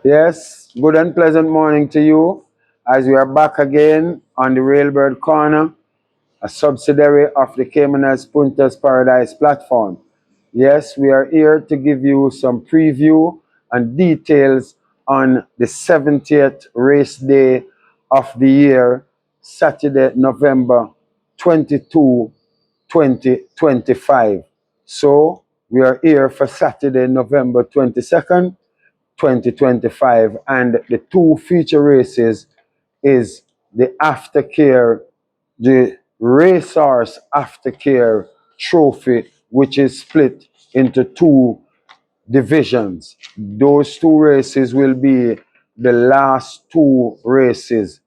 Yes, good and pleasant morning to you as we are back again on the Railbird Corner, a subsidiary of the Caymanas Punta's Paradise platform. Yes, we are here to give you some preview and details on the 70th race day of the year, Saturday, November 22, 2025. So, we are here for Saturday, November 22nd, 2025, and the two feature races is the aftercare, the racehorse aftercare trophy, which is split into two divisions. Those two races will be the last two races,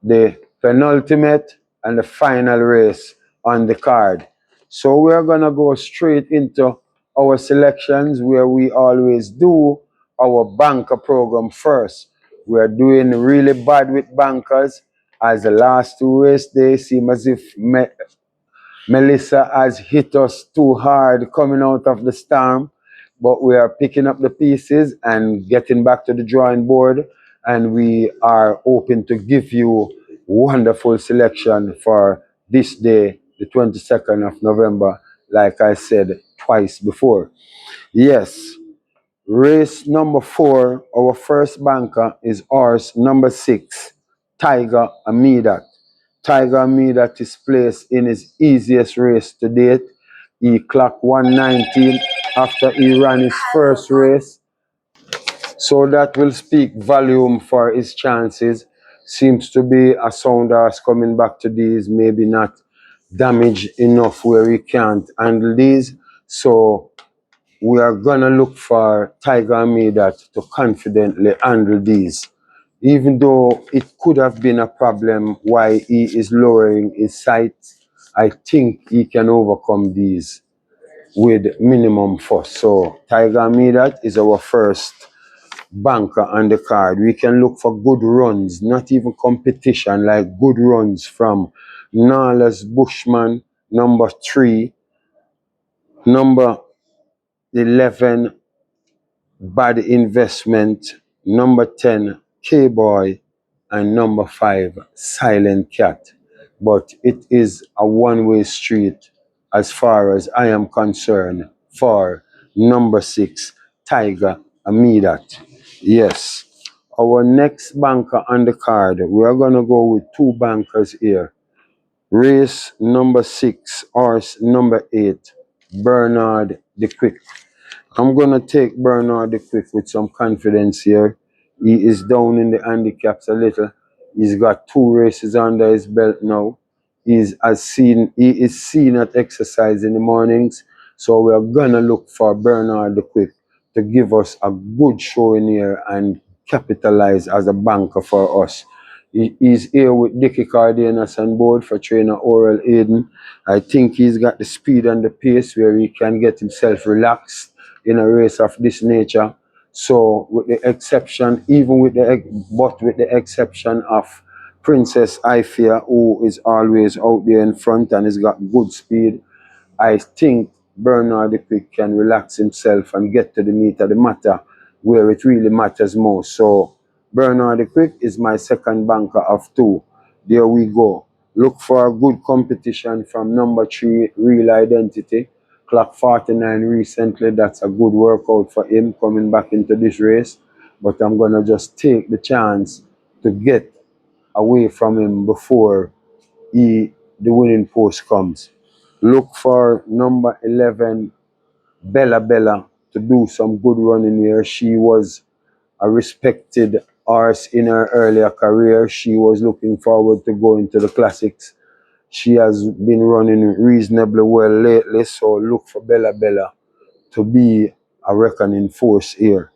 the penultimate and the final race on the card. So we're gonna go straight into our selections where we always do our banker program first. We're doing really bad with bankers as the last two race days seem as if Melissa has hit us too hard coming out of the storm, but we are picking up the pieces and getting back to the drawing board, and we are hoping to give you wonderful selection for this day, the 22nd of November, like I said twice before. Yes, race number 4, our first banker is horse number 6, Tiger Amidat. Tiger Amidat is placed in his easiest race to date. He clocked 119 after he ran his first race. So that will speak volume for his chances. Seems to be a sound horse coming back to these, maybe not damaged enough where he can't handle these. So we are gonna look for Tiger Amidat to confidently handle these. Even though it could have been a problem why he is lowering his sights, I think he can overcome these with minimum force. So Tiger Amidat is our first banker on the card. We can look for good runs, not even competition, like good runs from Nala's Bushman, number 3, number 11, Bad Investment, number 10, K-Boy, and number 5, Silent Cat. But it is a one-way street as far as I am concerned for number 6, Tiger Amidat. Yes. Our next banker on the card, we are going to go with two bankers here. Race number 6, horse number 8, Bernard the Quick. I'm gonna take Bernard the Quick with some confidence here. He is down in the handicaps a little. He's got two races under his belt now. He is seen at exercise in the mornings. So we're gonna look for Bernard the Quick to give us a good showing here and capitalize as a banker for us. He's here with Dickie Cardenas on board for trainer Oral Aiden. I think he's got the speed and the pace where he can get himself relaxed in a race of this nature. So, with the exception, with the exception of Princess Ifia, who is always out there in front and has got good speed, I think Bernard the Quick can relax himself and get to the meat of the matter where it really matters most. So, Bernard the Quick is my second banker of 2. There we go. Look for a good competition from number 3, Real Identity. Clock 49 recently. That's a good workout for him coming back into this race. But I'm going to just take the chance to get away from him before the winning post comes. Look for number 11, Bella Bella, to do some good running here. She was a respected horse in her earlier career. She was looking forward to going to the classics. She has been running reasonably well lately, so look for Bella Bella to be a reckoning force here.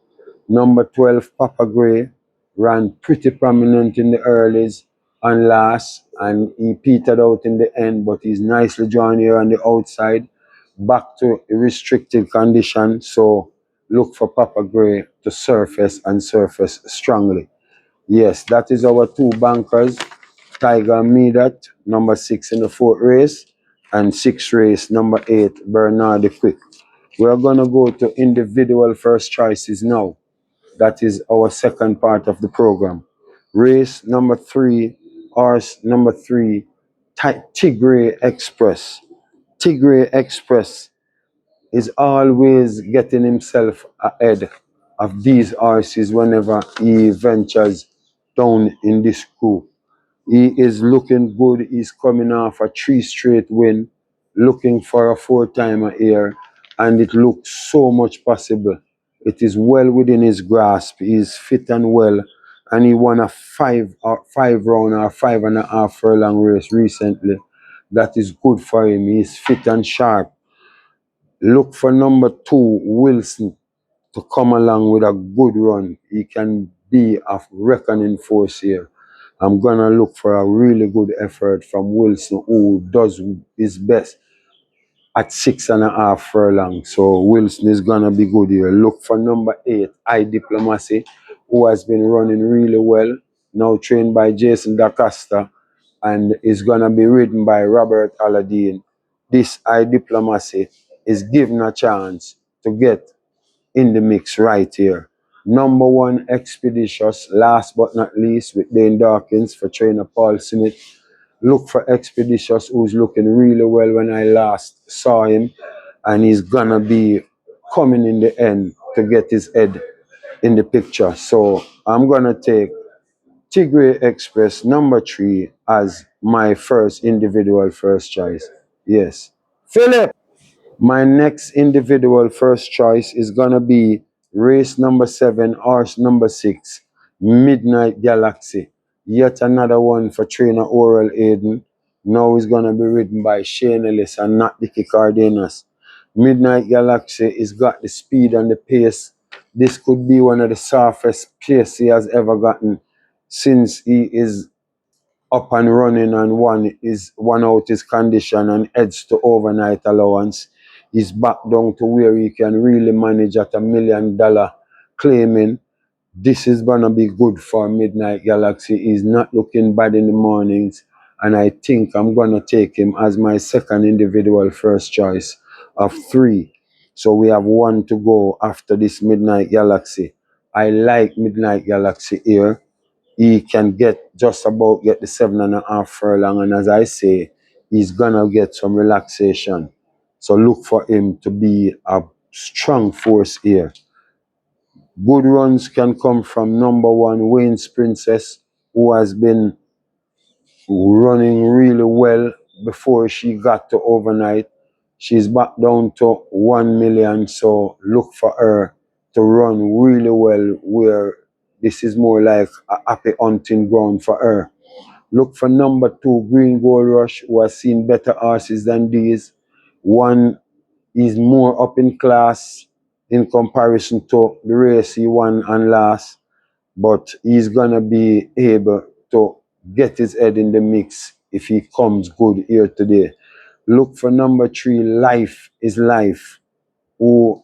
Number 12, Papa Gray, ran pretty prominent in the earlys and last, and he petered out in the end, but he's nicely drawn here on the outside, back to a restricted condition. So look for Papa Gray to surface and surface strongly. Yes, that is our two bankers. Tiger Midat, number 6 in the 4th race, and 6th race, number 8, Bernard the Quick. We're going to go to individual first choices now. That is our second part of the program. Race number 3, horse number 3, Tigray Express. Tigray Express is always getting himself ahead of these horses whenever he ventures down in this crew. He is looking good. He's coming off a 3 straight win, looking for a 4-timer here, and it looks so much possible. It is well within his grasp. He's fit and well, and he won a 5 round or 5.5 furlong race recently. That is good for him. He's fit and sharp. Look for number 2, Wilson, to come along with a good run. He can be a reckoning force here. I'm going to look for a really good effort from Wilson, who does his best at 6.5 furlong. So Wilson is going to be good here. Look for number 8, High Diplomacy, who has been running really well, now trained by Jason DaCosta, and is going to be ridden by Robert Aladdin. This High Diplomacy is given a chance to get in the mix right here. Number 1, Expeditious, last but not least, with Dane Dawkins for trainer Paul Smith. Look for Expeditious, who's looking really well when I last saw him, and he's gonna be coming in the end to get his head in the picture. So I'm gonna take Tigray Express number 3 as my first individual first choice. Yes. Philip! My next individual first choice is gonna be race number 7, horse number 6, Midnight Galaxy. Yet another one for trainer Oral Aiden. Now is gonna be ridden by Shane Ellis and not Dicky Cardenas. Midnight Galaxy is got the speed and the pace. This could be one of the softest pace he has ever gotten since he is up and running and one out his condition and heads to overnight allowance. He's back down to where he can really manage at $1 million claiming. This is gonna be good for Midnight Galaxy. He's not looking bad in the mornings, and I think I'm gonna take him as my second individual first choice of 3. So we have 1 to go after this Midnight Galaxy. I like Midnight Galaxy here. He can just about get the 7.5 furlong, and as I say, he's gonna get some relaxation. So look for him to be a strong force here. Good runs can come from number 1, Wayne's Princess, who has been running really well before she got to overnight. She's back down to 1 million, so look for her to run really well where this is more like a happy hunting ground for her. Look for number 2, Green Gold Rush, who has seen better horses than these. One is more up in class in comparison to the race he won and last, but he's gonna be able to get his head in the mix if he comes good here today. Look for number 3, Life is Life, who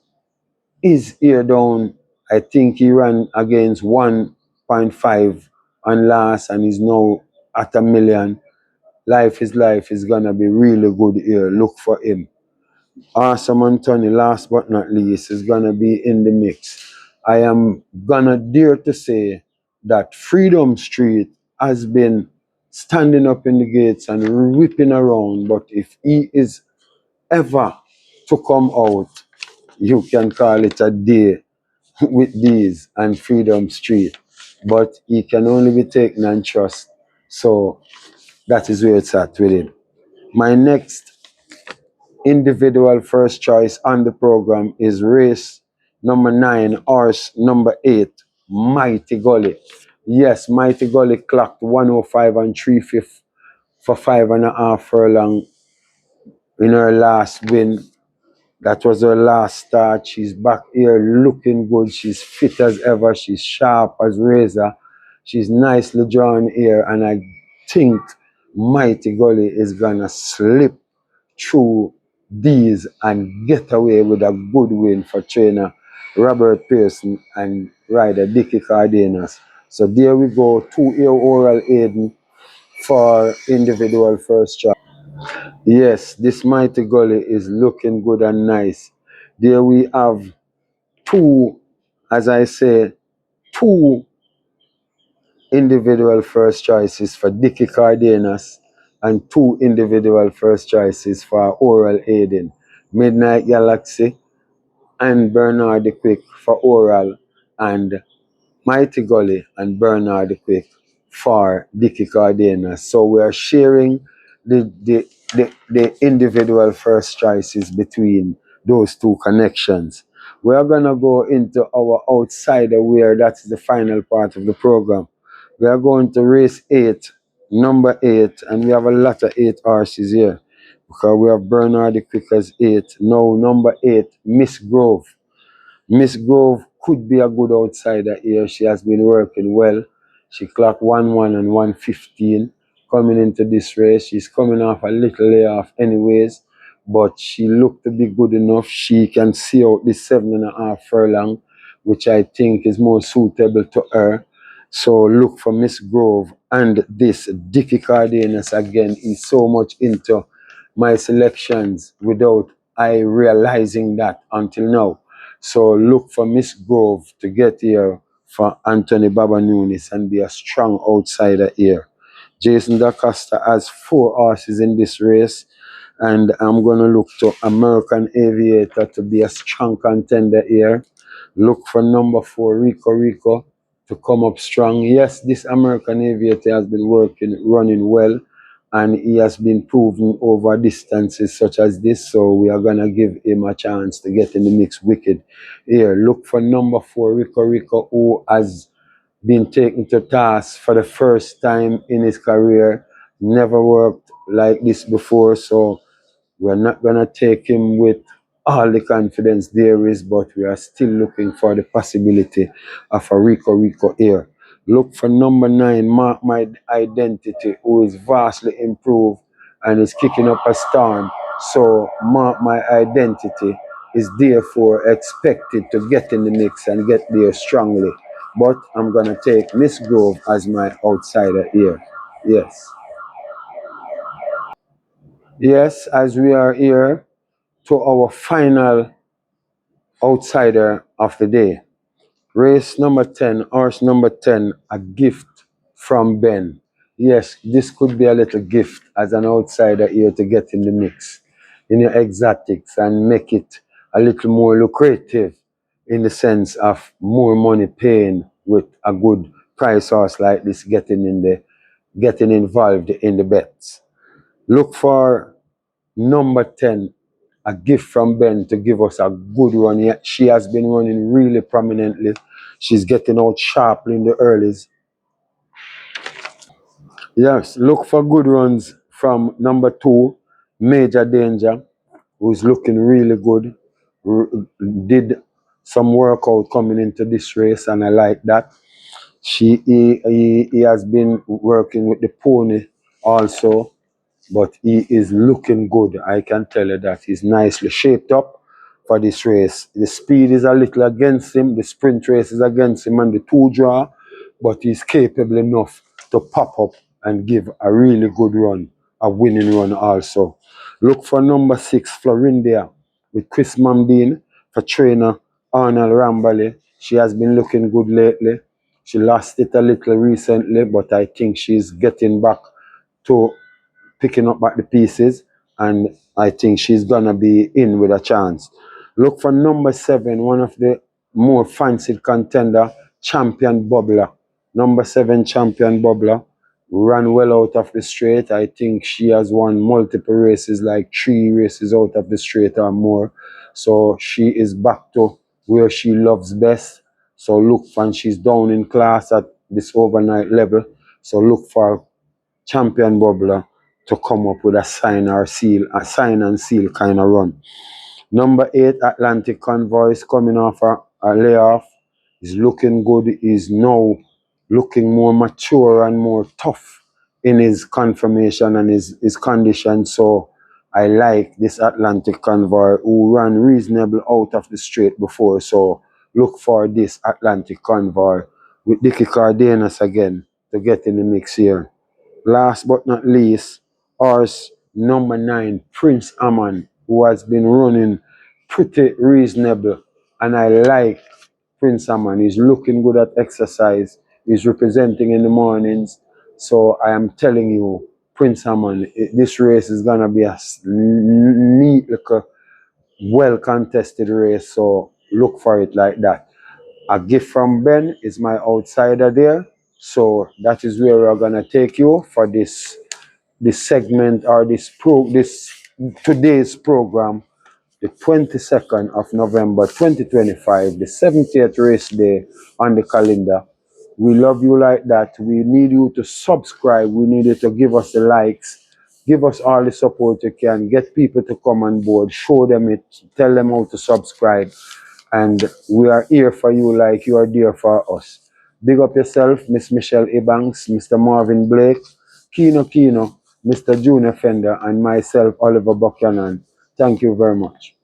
is here down. I think he ran against 1.5 and last and is now at $1 million. Life is gonna be really good here. Look for him. Awesome Anthony, last but not least, is gonna be in the mix. I am gonna dare to say that Freedom Street has been standing up in the gates and whipping around, but if he is ever to come out, you can call it a day with these and Freedom Street. But he can only be taken and trust. So that is where it's at with it. My next individual first choice on the program is race number 9, horse number 8, Mighty Gully. Yes, Mighty Gully clocked 105 and 3/5 for 5.5 furlong in her last win. That was her last start. She's back here looking good. She's fit as ever. She's sharp as razor. She's nicely drawn here, and I think Mighty Gully is gonna slip through these and get away with a good win for trainer Robert Pearson and rider Dicky Cardenas. So there we go, 2-year Oral Aiden for individual first choice. Yes, this Mighty Gully is looking good and nice. There we have 2, as I say, two individual first choices for Dicky Cardenas and two individual first choices for Oral Aiden. Midnight Galaxy and Bernard the Quick for Oral, and Mighty Gully and Bernard the Quick for Dicky Cardenas. So we are sharing the individual first choices between those two connections. We are going to go into our outsider where that's the final part of the program. We are going to race 8, number 8, and we have a lot of 8 horses here because we have Bernard the Quick as 8. Now, number 8, Miss Grove. Miss Grove could be a good outsider here. She has been working well. She clocked 1-1 and 1:15 coming into this race. She's coming off a little layoff anyways, but she looked to be good enough. She can see out this 7.5 furlong, which I think is more suitable to her. So look for Miss Grove and this Dicky Cardenas again. He's so much into my selections without I realizing that until now. So look for Miss Grove to get here for Anthony Baba Nunes and be a strong outsider here. Jason DaCosta has 4 horses in this race, and I'm going to look to American Aviator to be a strong contender here. Look for number 4, Rico Rico, to come up strong. Yes, this American Aviator has been running well, and he has been proven over distances such as this, so we are going to give him a chance to get in the mix wicked here. Look for number 4, Rico Rico, who has been taken to task for the first time in his career. Never worked like this before, so we're not going to take him with all the confidence there is, but we are still looking for the possibility of a Rico Rico here. Look for number 9, Mark My Identity, who is vastly improved and is kicking up a storm. So Mark My Identity is therefore expected to get in the mix and get there strongly. But I'm going to take Miss Grove as my outsider here. Yes. Yes, as we are here to our final outsider of the day. Race number 10, horse number 10, a gift from Ben. Yes, this could be a little gift as an outsider here to get in the mix in your exotics and make it a little more lucrative in the sense of more money paying with a good price horse like this getting involved in the bets. Look for number 10, a gift from Ben, to give us a good run. Yeah, she has been running really prominently. She's getting out sharply in the earlies. Yes, look for good runs from number 2, Major Danger, who's looking really good. Did some workout coming into this race, and I like that. He has been working with the pony also, but he is looking good. I can tell you that he's nicely shaped up for this race. The speed is a little against him, the sprint race is against him, and the 2 draw, but he's capable enough to pop up and give a really good run, a winning run also. Look for number 6, Florindia, with Chris Mambine for trainer Arnold Rambale. She has been looking good lately. She lost it a little recently, but I think she's getting back to picking up back the pieces, and I think she's gonna be in with a chance. Look for number 7, one of the more fancied contender, Champion Bubbler. Number 7, Champion Bubbler, ran well out of the straight. I think she has won multiple races, like 3 races out of the straight or more. So she is back to where she loves best. So look for, and she's down in class at this overnight level. So look for Champion Bubbler to come up with a sign and seal kind of run. Number 8, Atlantic Convoy, is coming off a layoff. Is looking good. Is now looking more mature and more tough in his confirmation and his condition. So I like this Atlantic Convoy, who ran reasonable out of the straight before. So look for this Atlantic Convoy with Dicky Cardenas again to get in the mix here. Last but not least, horse number 9, Prince Amman, who has been running pretty reasonable. And I like Prince Amman. He's looking good at exercise. He's representing in the mornings. So I am telling you, Prince Amman, this race is gonna be a neat, like a well contested race. So look for it like that. A gift from Ben is my outsider there. So that is where we're gonna take you for this segment or this today's program, the 22nd of November 2025, the 70th race day on the calendar. We love you like that. We need you to subscribe. We need you to give us the likes. Give us all the support you can. Get people to come on board. Show them it. Tell them how to subscribe. And we are here for you like you are there for us. Big up yourself, Miss Michelle Ebanks, Mr. Marvin Blake, Kino, Mr. Junior Fender, and myself, Oliver Buchanan. Thank you very much.